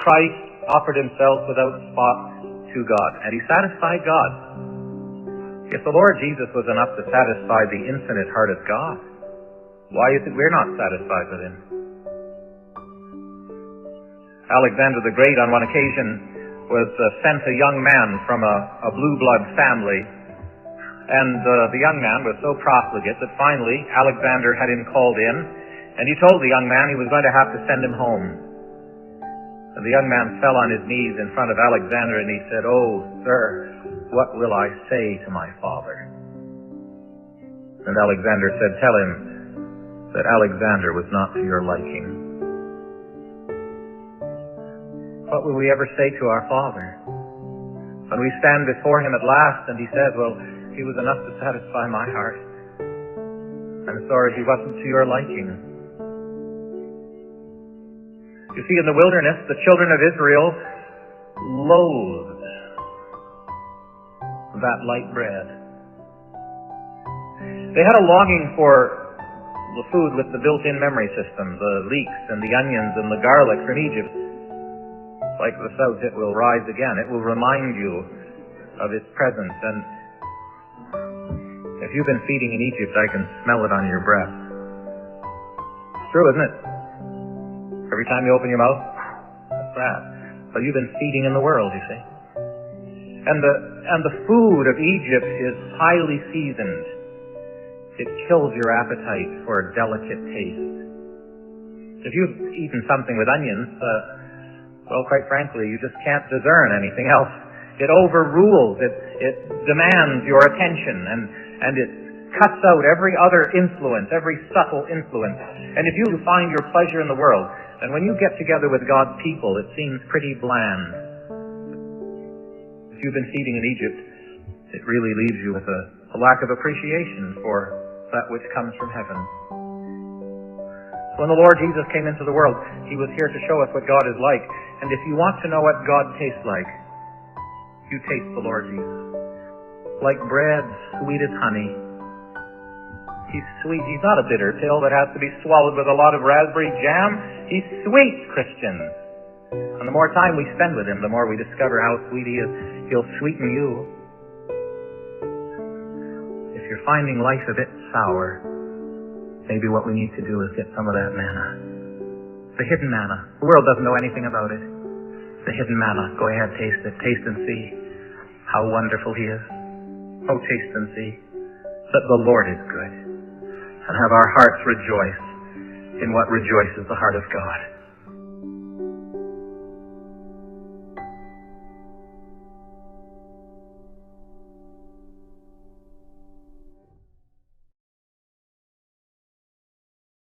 Christ offered himself without spot to God, and he satisfied God. If the Lord Jesus was enough to satisfy the infinite heart of God, why is it we're not satisfied with him? Alexander the Great, on one occasion, was sent a young man from a blue blood family, and the young man was so profligate that finally Alexander had him called in, and he told the young man he was going to have to send him home. And the young man fell on his knees in front of Alexander and he said, "Oh, sir, what will I say to my father?" And Alexander said, "Tell him that Alexander was not to your liking." What will we ever say to our Father when we stand before him at last and he says, "Well, he was enough to satisfy my heart. I'm sorry he wasn't to your liking." You see, in the wilderness, the children of Israel loathed that light bread. They had a longing for the food with the built-in memory system, the leeks and the onions and the garlic from Egypt. Like the South, it will rise again. It will remind you of its presence. And if you've been feeding in Egypt, I can smell it on your breath. It's true, isn't it? Every time you open your mouth, that's that. So you've been feeding in the world, you see. And the food of Egypt is highly seasoned. It kills your appetite for a delicate taste. If you've eaten something with onions, well, quite frankly, you just can't discern anything else. It overrules, it demands your attention, and it cuts out every other influence, every subtle influence. And if you find your pleasure in the world, and when you get together with God's people, it seems pretty bland. If you've been feeding in Egypt, it really leaves you with a lack of appreciation for that which comes from heaven. When the Lord Jesus came into the world, he was here to show us what God is like. And if you want to know what God tastes like, you taste the Lord Jesus. Like bread, sweet as honey. He's sweet. He's not a bitter pill that has to be swallowed with a lot of raspberry jam. He's sweet, Christians. And the more time we spend with him, the more we discover how sweet he is. He'll sweeten you. If you're finding life a bit sour, maybe what we need to do is get some of that manna. The hidden manna. The world doesn't know anything about it. The hidden manna. Go ahead, taste it. Taste and see how wonderful he is. Oh, taste and see that the Lord is good. And have our hearts rejoice in what rejoices the heart of God.